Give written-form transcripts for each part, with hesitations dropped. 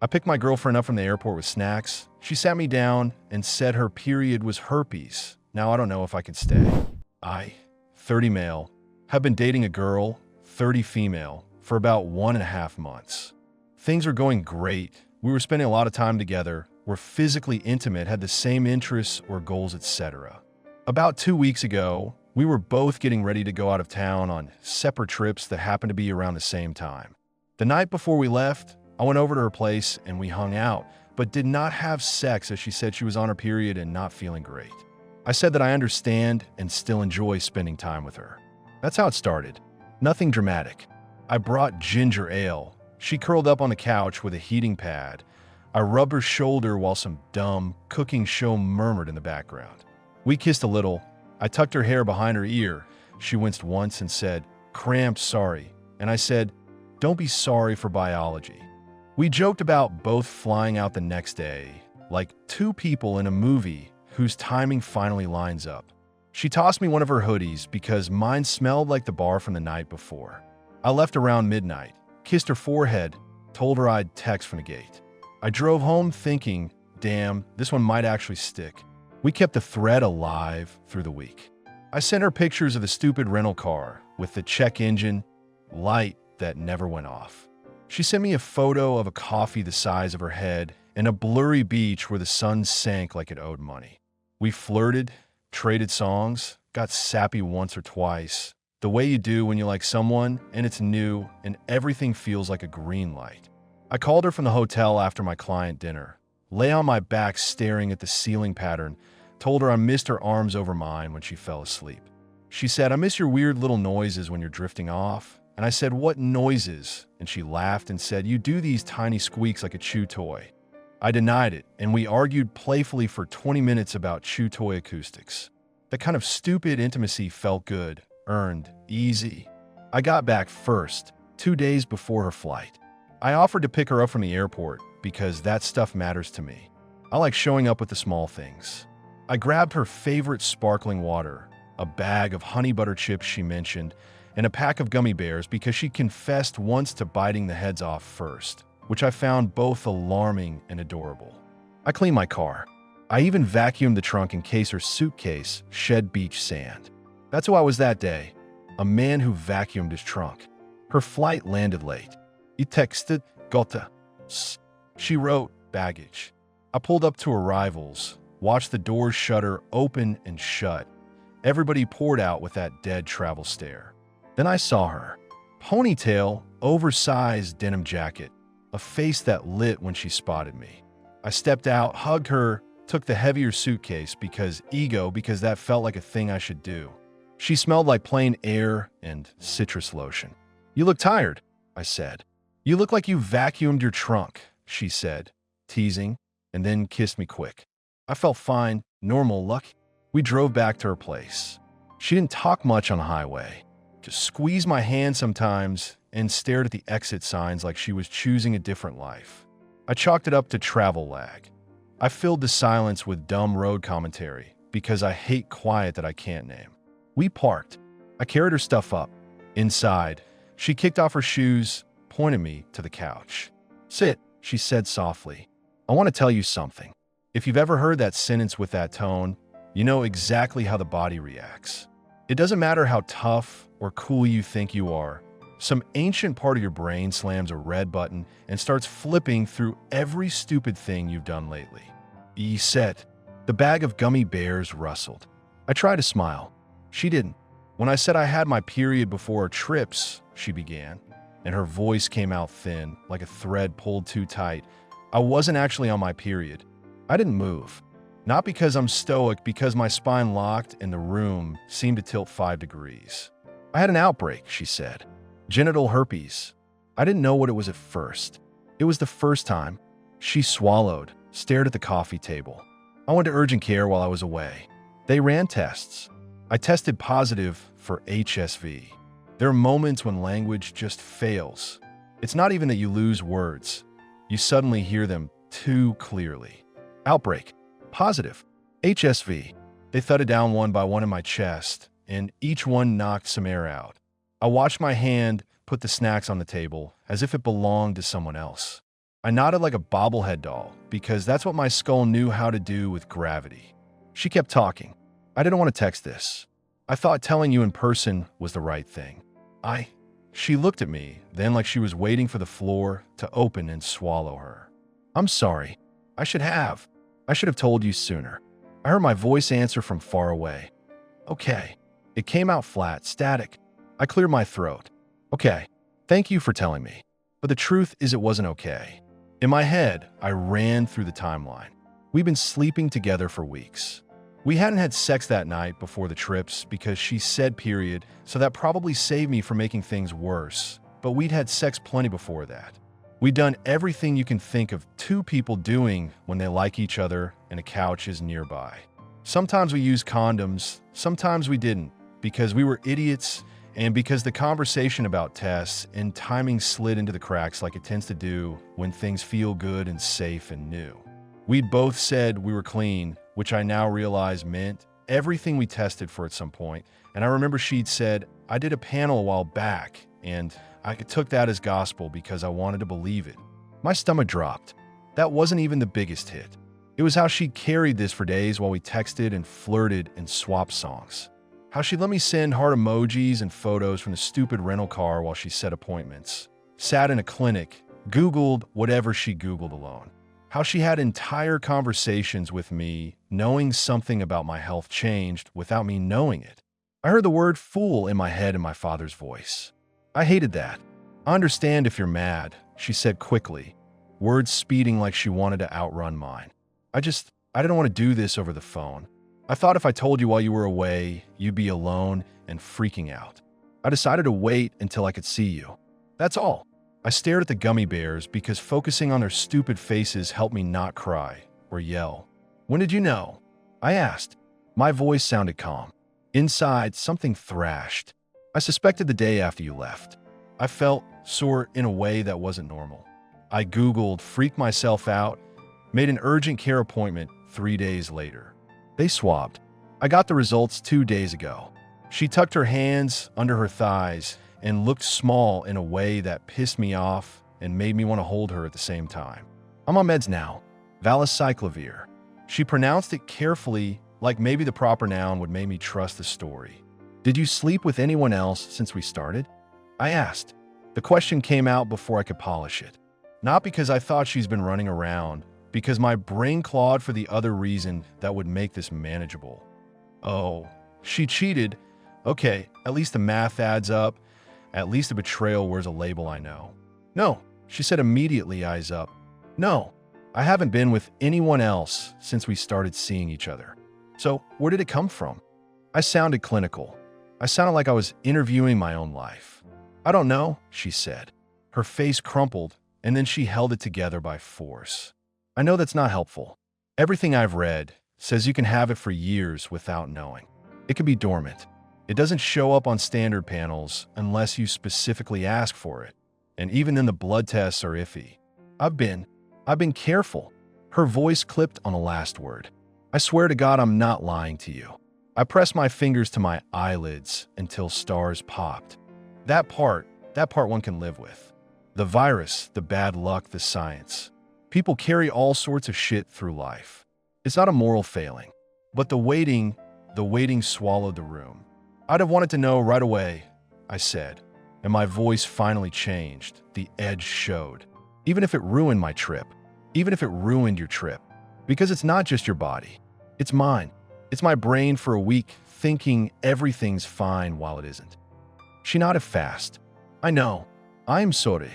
I picked my girlfriend up from the airport with snacks. She sat me down and said her period was herpes. Now I don't know if I can stay. I, 30 male, have been dating a girl, 30 female, for about 1.5 months. Things were going great. We were spending a lot of time together. We're physically intimate, had the same interests or goals, etc. About 2 weeks ago, we were both getting ready to go out of town on separate trips that happened to be around the same time. The night before we left, I went over to her place and we hung out, but did not have sex as she said she was on her period and not feeling great. I said that I understand and still enjoy spending time with her. That's how it started. Nothing dramatic. I brought ginger ale. She curled up on the couch with a heating pad. I rubbed her shoulder while some dumb cooking show murmured in the background. We kissed a little. I tucked her hair behind her ear. She winced once and said, "Cramp, sorry." And I said, "Don't be sorry for biology." We joked about both flying out the next day, like two people in a movie whose timing finally lines up. She tossed me one of her hoodies because mine smelled like the bar from the night before. I left around midnight, kissed her forehead, told her I'd text from the gate. I drove home thinking, damn, this one might actually stick. We kept the thread alive through the week. I sent her pictures of the stupid rental car with the check engine light that never went off. She sent me a photo of a coffee the size of her head and a blurry beach where the sun sank like it owed money. We flirted, traded songs, got sappy once or twice, the way you do when you like someone and it's new and everything feels like a green light. I called her from the hotel after my client dinner, lay on my back staring at the ceiling pattern, told her I missed her arms over mine when she fell asleep. She said, "I miss your weird little noises when you're drifting off." And I said, "What noises?" And she laughed and said, "You do these tiny squeaks like a chew toy." I denied it, and we argued playfully for 20 minutes about chew toy acoustics. That kind of stupid intimacy felt good, earned, easy. I got back first, 2 days before her flight. I offered to pick her up from the airport because that stuff matters to me. I like showing up with the small things. I grabbed her favorite sparkling water, a bag of honey butter chips she mentioned, and a pack of gummy bears because she confessed once to biting the heads off first, which I found both alarming and adorable. I cleaned my car. I even vacuumed the trunk in case her suitcase shed beach sand. That's who I was that day, a man who vacuumed his trunk. Her flight landed late. "I texted, Gotta." She wrote, "Baggage." I pulled up to arrivals, watched the doors shutter open and shut. Everybody poured out with that dead travel stare. Then I saw her. Ponytail, oversized denim jacket, a face that lit when she spotted me. I stepped out, hugged her, took the heavier suitcase because that felt like a thing I should do. She smelled like plain air and citrus lotion. "You look tired," I said. "You look like you vacuumed your trunk," she said, teasing, and then kissed me quick. I felt fine, normal luck. We drove back to her place. She didn't talk much on the highway. Just squeezed my hand sometimes and stared at the exit signs like she was choosing a different life. I chalked it up to travel lag. I filled the silence with dumb road commentary because I hate quiet that I can't name. We parked. I carried her stuff up. Inside, she kicked off her shoes, pointed me to the couch. "Sit," she said softly. "I want to tell you something." If you've ever heard that sentence with that tone, you know exactly how the body reacts. It doesn't matter how tough or cool you think you are. Some ancient part of your brain slams a red button and starts flipping through every stupid thing you've done lately. "E said." The bag of gummy bears rustled. I tried to smile. She didn't. When I said I had my period before our trips, she began, and her voice came out thin, like a thread pulled too tight. I wasn't actually on my period. I didn't move. Not because I'm stoic, because my spine locked and the room seemed to tilt 5 degrees. "I had an outbreak," she said. "Genital herpes." I didn't know what it was at first. It was the first time. She swallowed, stared at the coffee table. "I went to urgent care while I was away. They ran tests. I tested positive for HSV. There are moments when language just fails. It's not even that you lose words. You suddenly hear them too clearly. Outbreak. Positive. HSV. They thudded down one by one in my chest, and each one knocked some air out. I watched my hand put the snacks on the table as if it belonged to someone else. I nodded like a bobblehead doll because that's what my skull knew how to do with gravity. She kept talking. I didn't want to text this. I thought telling you in person was the right thing. She looked at me, then like she was waiting for the floor to open and swallow her. I'm sorry. I should have told you sooner. I heard my voice answer from far away. Okay. It came out flat, static. I cleared my throat. Okay. Thank you for telling me. But the truth is it wasn't okay. In my head, I ran through the timeline. We'd been sleeping together for weeks. We hadn't had sex that night before the trips because she said period, so that probably saved me from making things worse. But we'd had sex plenty before that. We'd done everything you can think of two people doing when they like each other and a couch is nearby. Sometimes we used condoms, sometimes we didn't, because we were idiots and because the conversation about tests and timing slid into the cracks like it tends to do when things feel good and safe and new. We'd both said we were clean, which I now realize meant everything we tested for at some point. And I remember she'd said, I did a panel a while back, and I took that as gospel because I wanted to believe it. My stomach dropped. That wasn't even the biggest hit. It was how she carried this for days while we texted and flirted and swapped songs. How she let me send heart emojis and photos from the stupid rental car while she set appointments. Sat in a clinic, Googled whatever she Googled alone. How she had entire conversations with me, knowing something about my health changed without me knowing it. I heard the word fool in my head in my father's voice. I hated that. I understand if you're mad, she said quickly, words speeding like she wanted to outrun mine. I didn't want to do this over the phone. I thought if I told you while you were away, you'd be alone and freaking out. I decided to wait until I could see you. That's all. I stared at the gummy bears because focusing on their stupid faces helped me not cry or yell. When did you know? I asked. My voice sounded calm. Inside, something thrashed. I suspected the day after you left. I felt sore in a way that wasn't normal. I Googled, freaked myself out, made an urgent care appointment 3 days later. They swabbed. I got the results 2 days ago. She tucked her hands under her thighs and looked small in a way that pissed me off and made me want to hold her at the same time. I'm on meds now. Valacyclovir. She pronounced it carefully, like maybe the proper noun would make me trust the story. Did you sleep with anyone else since we started? I asked. The question came out before I could polish it. Not because I thought she's been running around, because my brain clawed for the other reason that would make this manageable. Oh, she cheated. Okay, at least the math adds up. At least a betrayal wears a label I know. No, she said immediately, eyes up. No, I haven't been with anyone else since we started seeing each other. So where did it come from? I sounded clinical. I sounded like I was interviewing my own life. I don't know, she said. Her face crumpled, and then she held it together by force. I know that's not helpful. Everything I've read says you can have it for years without knowing. It can be dormant. It doesn't show up on standard panels unless you specifically ask for it. And even then the blood tests are iffy. I've been careful. Her voice clipped on the last word. I swear to God I'm not lying to you. I pressed my fingers to my eyelids until stars popped. That part one can live with. The virus, the bad luck, the science. People carry all sorts of shit through life. It's not a moral failing. But the waiting swallowed the room. I'd have wanted to know right away, I said, and my voice finally changed. The edge showed. Even if it ruined my trip, even if it ruined your trip, because it's not just your body, it's mine. It's my brain for a week thinking everything's fine while it isn't. She nodded fast. I know. I'm sorry.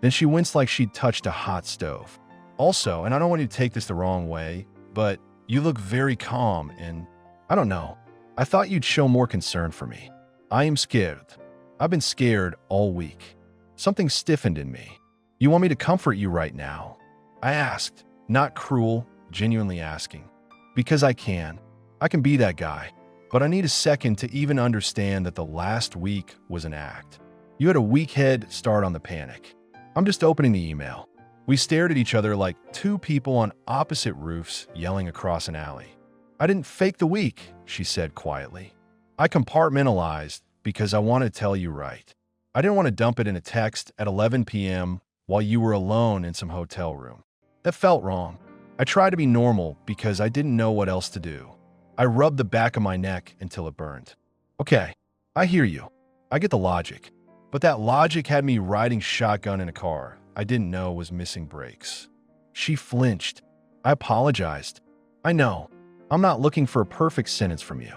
Then she winced like she'd touched a hot stove. Also, and I don't want you to take this the wrong way, but you look very calm and, I don't know, I thought you'd show more concern for me. I am scared. I've been scared all week. Something stiffened in me. You want me to comfort you right now? I asked, not cruel, genuinely asking. Because I can. I can be that guy. But I need a second to even understand that the last week was an act. You had a weak head start on the panic. I'm just opening the email. We stared at each other like two people on opposite roofs yelling across an alley. I didn't fake the week, she said quietly. I compartmentalized because I wanted to tell you right. I didn't want to dump it in a text at 11 p.m. while you were alone in some hotel room. That felt wrong. I tried to be normal because I didn't know what else to do. I rubbed the back of my neck until it burned. Okay, I hear you. I get the logic. But that logic had me riding shotgun in a car I didn't know was missing brakes. She flinched. I apologized. I know. I'm not looking for a perfect sentence from you.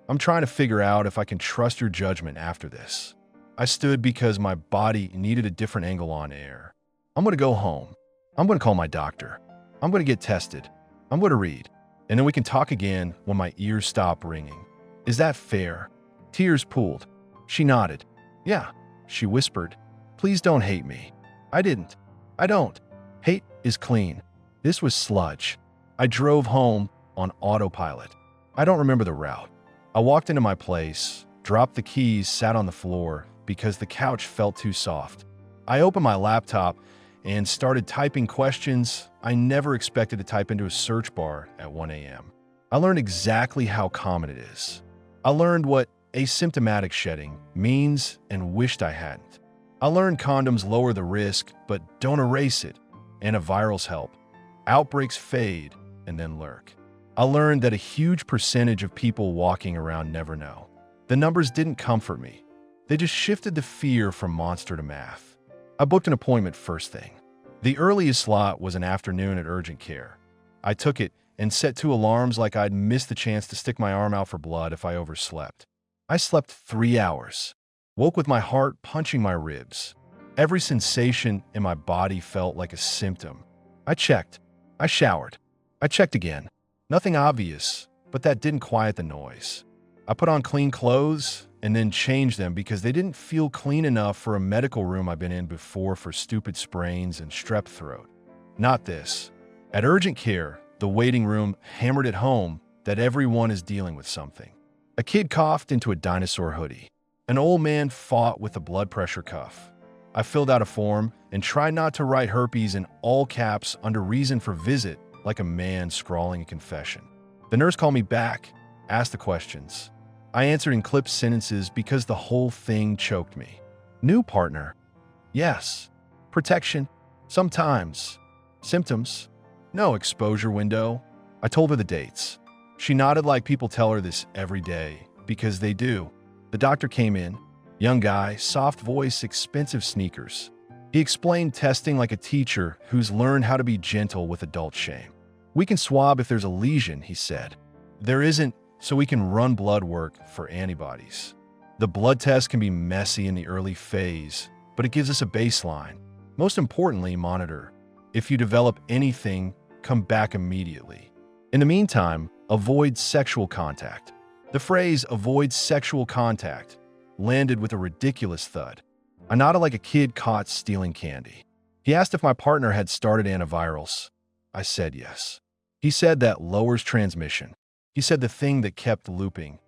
I'm trying to figure out if I can trust your judgment after this. I stood because my body needed a different angle on air. I'm going to go home. I'm going to call my doctor. I'm going to get tested. I'm going to read. And then we can talk again when my ears stop ringing. Is that fair? Tears pooled. She nodded. Yeah, she whispered. Please don't hate me. I didn't. I don't. Hate is clean. This was sludge. I drove home on autopilot. I don't remember the route. I walked into my place, dropped the keys, sat on the floor because the couch felt too soft. I opened my laptop and started typing questions I never expected to type into a search bar at 1 a.m. I learned exactly how common it is. I learned what asymptomatic shedding means and wished I hadn't. I learned condoms lower the risk, but don't erase it. Antivirals help. Outbreaks fade and then lurk. I learned that a huge percentage of people walking around never know. The numbers didn't comfort me. They just shifted the fear from monster to math. I booked an appointment first thing. The earliest slot was an afternoon at urgent care. I took it and set 2 alarms like I'd missed the chance to stick my arm out for blood if I overslept. I slept 3 hours. Woke with my heart punching my ribs. Every sensation in my body felt like a symptom. I checked. I showered. I checked again. Nothing obvious, but that didn't quiet the noise. I put on clean clothes and then changed them because they didn't feel clean enough for a medical room I've been in before for stupid sprains and strep throat. Not this. At urgent care, the waiting room hammered it home that everyone is dealing with something. A kid coughed into a dinosaur hoodie. An old man fought with a blood pressure cuff. I filled out a form and tried not to write herpes in all caps under reason for visit like a man scrawling a confession. The nurse called me back, asked the questions. I answered in clipped sentences because the whole thing choked me. New partner? Yes. Protection? Sometimes. Symptoms? No exposure window. I told her the dates. She nodded like people tell her this every day, because they do. The doctor came in. Young guy, soft voice, expensive sneakers. He explained testing like a teacher who's learned how to be gentle with adult shame. We can swab if there's a lesion, he said. There isn't, so we can run blood work for antibodies. The blood test can be messy in the early phase, but it gives us a baseline. Most importantly, monitor. If you develop anything, come back immediately. In the meantime, avoid sexual contact. The phrase, avoid sexual contact, landed with a ridiculous thud. I nodded like a kid caught stealing candy. He asked if my partner had started antivirals. I said yes. He said that lowers transmission. He said the thing that kept looping.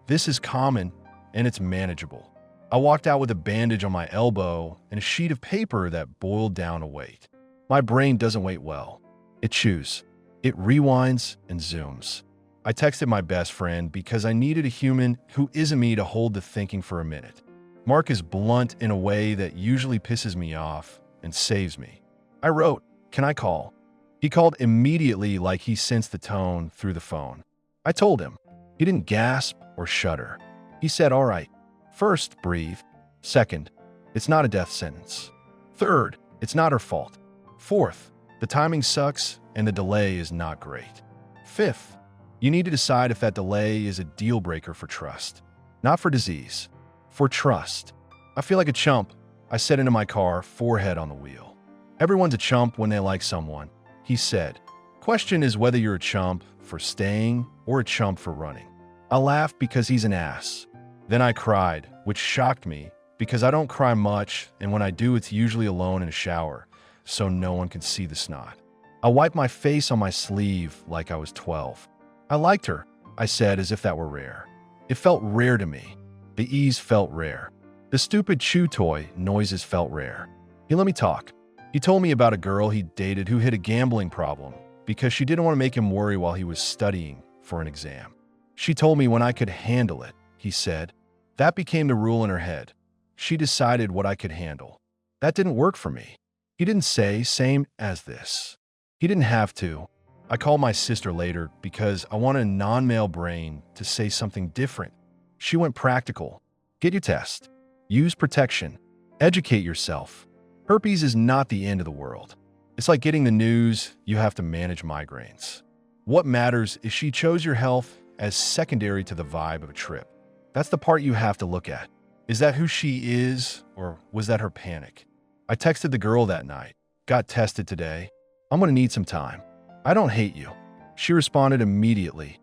This is common, and it's manageable. I walked out with a bandage on my elbow and a sheet of paper that boiled down a weight. My brain doesn't wait well. It chews. It rewinds and zooms. I texted my best friend because I needed a human who isn't me to hold the thinking for a minute. Mark is blunt in a way that usually pisses me off and saves me. I wrote, "Can I call?" He called immediately like he sensed the tone through the phone. I told him. He didn't gasp or shudder. He said, "All right. First, breathe. Second, it's not a death sentence. Third, it's not her fault. Fourth, the timing sucks and the delay is not great. Fifth, you need to decide if that delay is a deal breaker for trust. Not for disease, for trust." I feel like a chump. I said into my car, forehead on the wheel. Everyone's a chump when they like someone, he said. Question is whether you're a chump for staying or a chump for running. I laughed because he's an ass. Then I cried, which shocked me because I don't cry much, and when I do, it's usually alone in a shower, so no one can see the snot. I wiped my face on my sleeve like I was 12. I liked her, I said as if that were rare. It felt rare to me. The ease felt rare. The stupid chew toy noises felt rare. He let me talk. He told me about a girl he dated who had a gambling problem because she didn't want to make him worry while he was studying for an exam. She told me when I could handle it, he said. That became the rule in her head. She decided what I could handle. That didn't work for me. He didn't say same as this. He didn't have to. I called my sister later because I wanted a non-male brain to say something different. She went practical. Get your test. Use protection. Educate yourself. Herpes is not the end of the world. It's like getting the news, you have to manage migraines. What matters is she chose your health as secondary to the vibe of a trip. That's the part you have to look at. Is that who she is, or was that her panic? I texted the girl that night. Got tested today. I'm gonna need some time. I don't hate you. She responded immediately.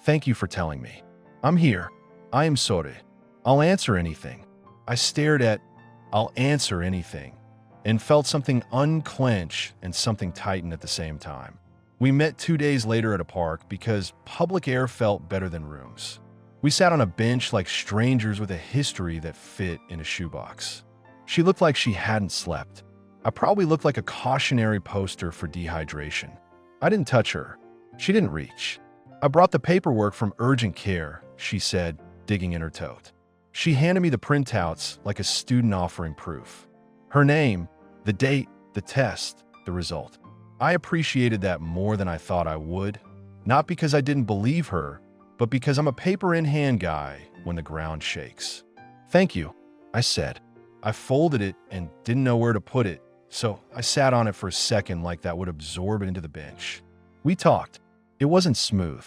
Thank you for telling me. I'm here. I am sorry. I'll answer anything. I stared at I'll answer anything and felt something unclench and something tighten at the same time. We met 2 days later at a park because public air felt better than rooms. We sat on a bench like strangers with a history that fit in a shoebox. She looked like she hadn't slept. I probably looked like a cautionary poster for dehydration. I didn't touch her. She didn't reach. I brought the paperwork from urgent care, she said, digging in her tote. She handed me the printouts like a student offering proof. Her name, the date, the test, the result. I appreciated that more than I thought I would, not because I didn't believe her, but because I'm a paper-in-hand guy when the ground shakes. Thank you, I said. I folded it and didn't know where to put it, so I sat on it for a second like that would absorb it into the bench. We talked. It wasn't smooth.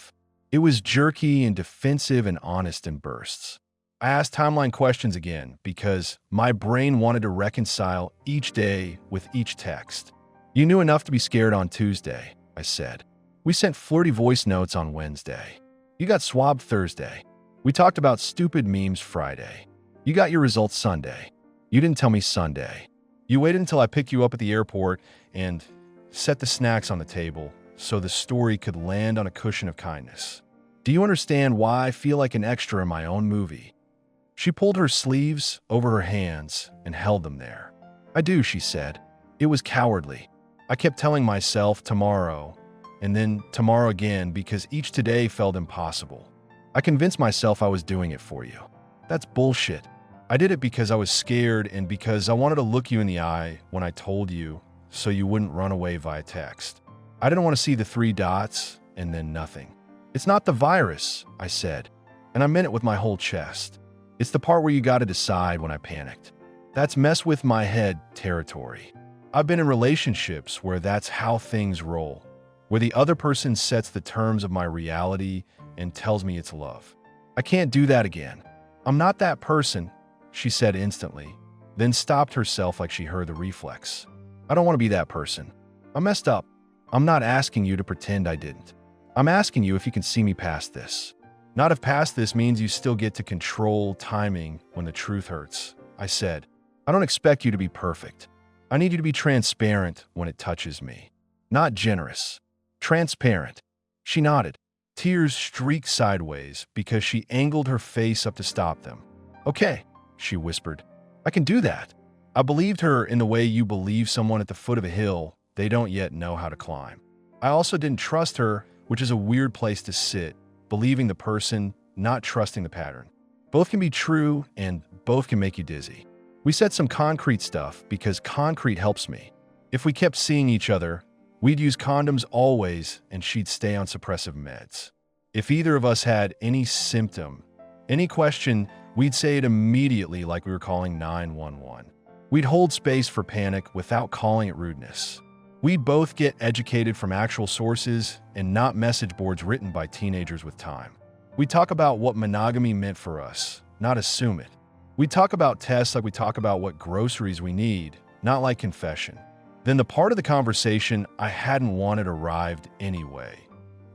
It was jerky and defensive and honest in bursts. I asked timeline questions again because my brain wanted to reconcile each day with each text. You knew enough to be scared on Tuesday, I said. We sent flirty voice notes on Wednesday. You got swabbed Thursday. We talked about stupid memes Friday. You got your results Sunday. You didn't tell me Sunday. You waited until I picked you up at the airport and set the snacks on the table so the story could land on a cushion of kindness. Do you understand why I feel like an extra in my own movie? She pulled her sleeves over her hands and held them there. I do, she said. It was cowardly. I kept telling myself tomorrow, and then tomorrow again because each today felt impossible. I convinced myself I was doing it for you. That's bullshit. I did it because I was scared and because I wanted to look you in the eye when I told you so you wouldn't run away via text. I didn't want to see the 3 dots and then nothing. It's not the virus, I said, and I meant it with my whole chest. It's the part where you got to decide when I panicked. That's mess with my head territory. I've been in relationships where that's how things roll, where the other person sets the terms of my reality and tells me it's love. I can't do that again. I'm not that person, she said instantly, then stopped herself like she heard the reflex. I don't want to be that person. I messed up. I'm not asking you to pretend I didn't. I'm asking you if you can see me past this. Not if past this means you still get to control timing when the truth hurts. I said, I don't expect you to be perfect. I need you to be transparent when it touches me. Not generous. Transparent. She nodded. Tears streaked sideways because she angled her face up to stop them. Okay, she whispered. I can do that. I believed her in the way you believe someone at the foot of a hill they don't yet know how to climb. I also didn't trust her, which is a weird place to sit, believing the person, not trusting the pattern. Both can be true and both can make you dizzy. We said some concrete stuff because concrete helps me. If we kept seeing each other, we'd use condoms always and she'd stay on suppressive meds. If either of us had any symptom, any question, we'd say it immediately like we were calling 911. We'd hold space for panic without calling it rudeness. We'd both get educated from actual sources and not message boards written by teenagers with time. We'd talk about what monogamy meant for us, not assume it. We'd talk about tests like we talk about what groceries we need, not like confession. Then the part of the conversation I hadn't wanted arrived anyway.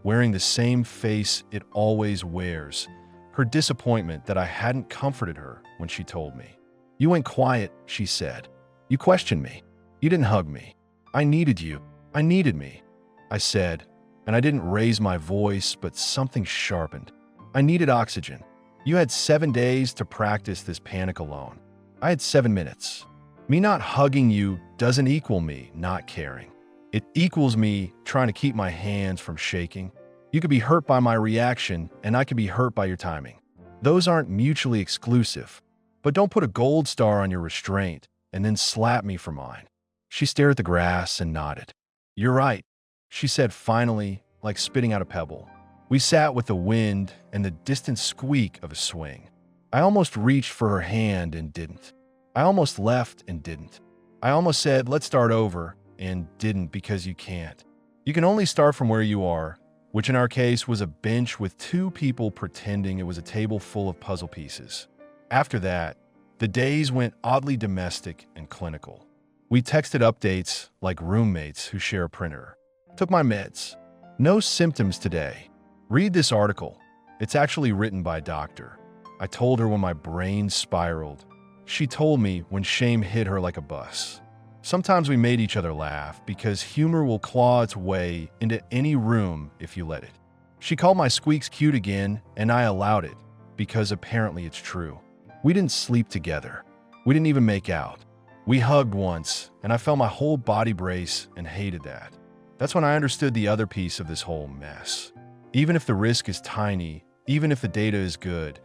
Wearing the same face it always wears, her disappointment that I hadn't comforted her when she told me. You went quiet, she said. You questioned me. You didn't hug me. I needed you. I needed me. I said, and I didn't raise my voice, but something sharpened. I needed oxygen. You had 7 days to practice this panic alone. I had 7 minutes. Me not hugging you doesn't equal me not caring. It equals me trying to keep my hands from shaking. You could be hurt by my reaction, and I could be hurt by your timing. Those aren't mutually exclusive. But don't put a gold star on your restraint and then slap me for mine. She stared at the grass and nodded. "You're right," she said finally, like spitting out a pebble. We sat with the wind and the distant squeak of a swing. I almost reached for her hand and didn't. I almost left and didn't. I almost said, "Let's start over," and didn't because you can't. You can only start from where you are, which in our case was a bench with two people pretending it was a table full of puzzle pieces. After that, the days went oddly domestic and clinical. We texted updates like roommates who share a printer. Took my meds. No symptoms today. Read this article. It's actually written by a doctor. I told her when my brain spiraled. She told me when shame hit her like a bus. Sometimes we made each other laugh because humor will claw its way into any room if you let it. She called my squeaks cute again, and I allowed it because apparently it's true. We didn't sleep together. We didn't even make out. We hugged once, and I felt my whole body brace and hated that. That's when I understood the other piece of this whole mess. Even if the risk is tiny, even if the data is good,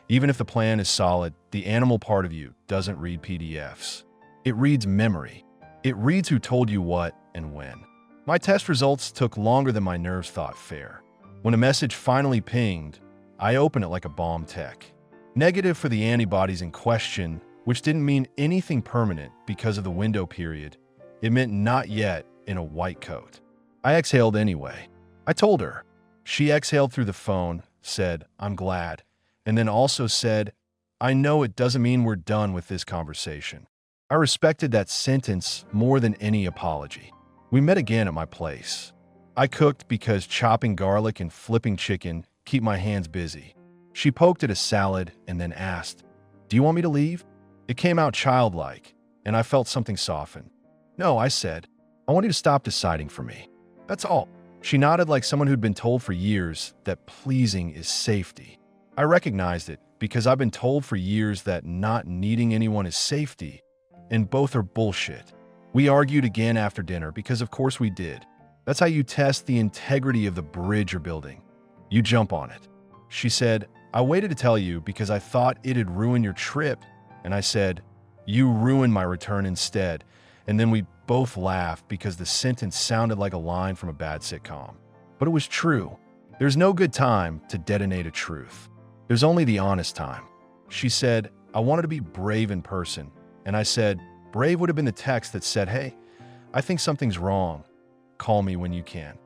even if the plan is solid, the animal part of you doesn't read PDFs. It reads memory. It reads who told you what and when. My test results took longer than my nerves thought fair. When a message finally pinged, I opened it like a bomb tech. Negative for the antibodies in question, which didn't mean anything permanent because of the window period. It meant not yet in a white coat. I exhaled anyway. I told her. She exhaled through the phone, said, "I'm glad," and then also said, "I know it doesn't mean we're done with this conversation." I respected that sentence more than any apology. We met again at my place. I cooked because chopping garlic and flipping chicken keep my hands busy. She poked at a salad and then asked, "Do you want me to leave?" It came out childlike, and I felt something soften. "No," I said. "I want you to stop deciding for me. That's all." She nodded like someone who'd been told for years that pleasing is safety. I recognized it because I've been told for years that not needing anyone is safety, and both are bullshit. We argued again after dinner because of course we did. That's how you test the integrity of the bridge you're building. You jump on it. She said, "I waited to tell you because I thought it'd ruin your trip." And I said, "You ruined my return instead." And then we both laughed because the sentence sounded like a line from a bad sitcom. But it was true. There's no good time to detonate a truth. There's only the honest time. She said, "I wanted to be brave in person." And I said, brave would have been the text that said, "Hey, I think something's wrong. Call me when you can."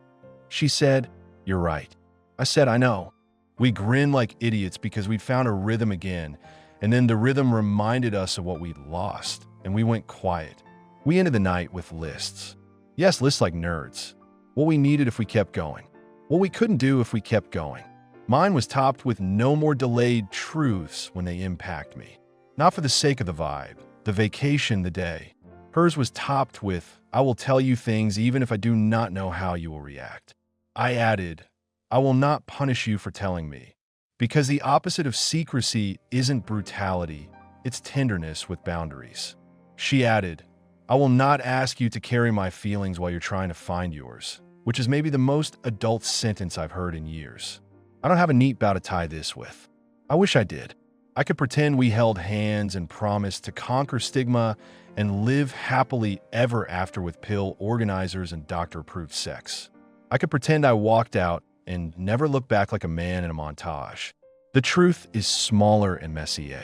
She said, "You're right." I said, "I know." We grinned like idiots because we'd found a rhythm again, and then the rhythm reminded us of what we'd lost, and we went quiet. We ended the night with lists. Yes, lists like nerds. What we needed if we kept going. What we couldn't do if we kept going. Mine was topped with no more delayed truths when they impact me. Not for the sake of the vibe, the vacation, the day. Hers was topped with, "I will tell you things even if I do not know how you will react." I added, "I will not punish you for telling me." Because the opposite of secrecy isn't brutality, it's tenderness with boundaries. She added, "I will not ask you to carry my feelings while you're trying to find yours," which is maybe the most adult sentence I've heard in years. I don't have a neat bow to tie this with. I wish I did. I could pretend we held hands and promised to conquer stigma and live happily ever after with pill organizers and doctor-approved sex. I could pretend I walked out and never looked back like a man in a montage. The truth is smaller and messier.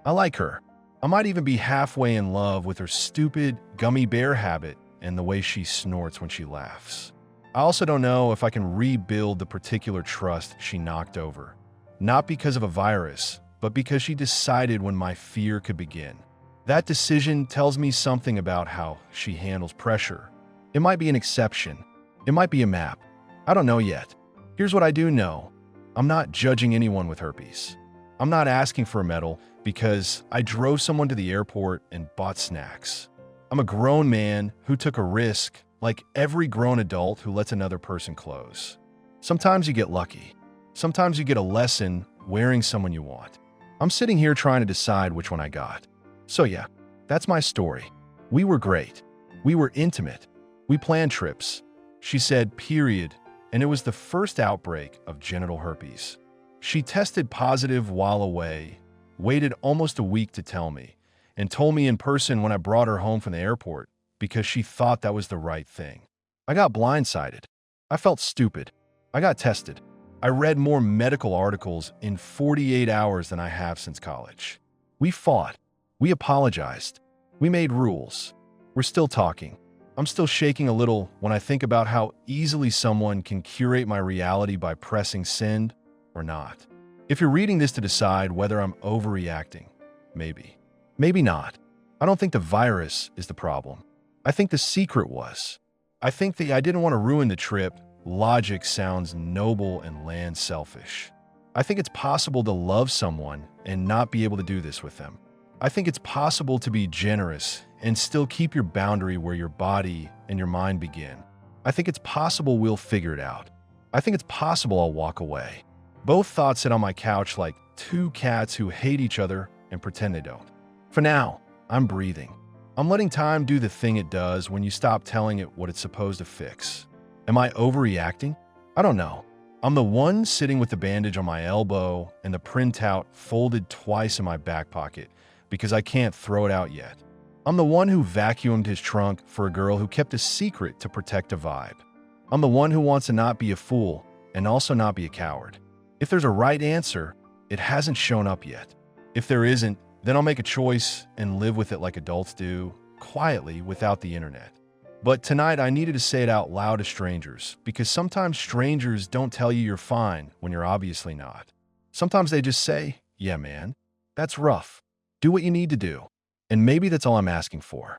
I like her. I might even be halfway in love with her stupid gummy bear habit and the way she snorts when she laughs. I also don't know if I can rebuild the particular trust she knocked over. Not because of a virus, but because she decided when my fear could begin. That decision tells me something about how she handles pressure. It might be an exception. It might be a map. I don't know yet. Here's what I do know. I'm not judging anyone with herpes. I'm not asking for a medal because I drove someone to the airport and bought snacks. I'm a grown man who took a risk like every grown adult who lets another person close. Sometimes you get lucky. Sometimes you get a lesson wearing someone you want. I'm sitting here trying to decide which one I got. So yeah, that's my story. We were great. We were intimate. We planned trips. She said, period, and it was the first outbreak of genital herpes. She tested positive while away, waited almost a week to tell me, and told me in person when I brought her home from the airport, because she thought that was the right thing. I got blindsided. I felt stupid. I got tested. I read more medical articles in 48 hours than I have since college. We fought. We apologized. We made rules. We're still talking. I'm still shaking a little when I think about how easily someone can curate my reality by pressing send or not. If you're reading this to decide whether I'm overreacting, maybe. Maybe not. I don't think the virus is the problem. I think the secret was. I think that I didn't want to ruin the trip. Logic sounds noble and land selfish. I think it's possible to love someone and not be able to do this with them. I think it's possible to be generous and still keep your boundary where your body and your mind begin. I think it's possible we'll figure it out. I think it's possible I'll walk away. Both thoughts sit on my couch like two cats who hate each other and pretend they don't. For now, I'm breathing. I'm letting time do the thing it does when you stop telling it what it's supposed to fix. Am I overreacting? I don't know. I'm the one sitting with the bandage on my elbow and the printout folded twice in my back pocket because I can't throw it out yet. I'm the one who vacuumed his trunk for a girl who kept a secret to protect a vibe. I'm the one who wants to not be a fool and also not be a coward. If there's a right answer, it hasn't shown up yet. If there isn't, then I'll make a choice and live with it like adults do, quietly without the internet. But tonight I needed to say it out loud to strangers because sometimes strangers don't tell you you're fine when you're obviously not. Sometimes they just say, yeah, man, that's rough. Do what you need to do. And maybe that's all I'm asking for.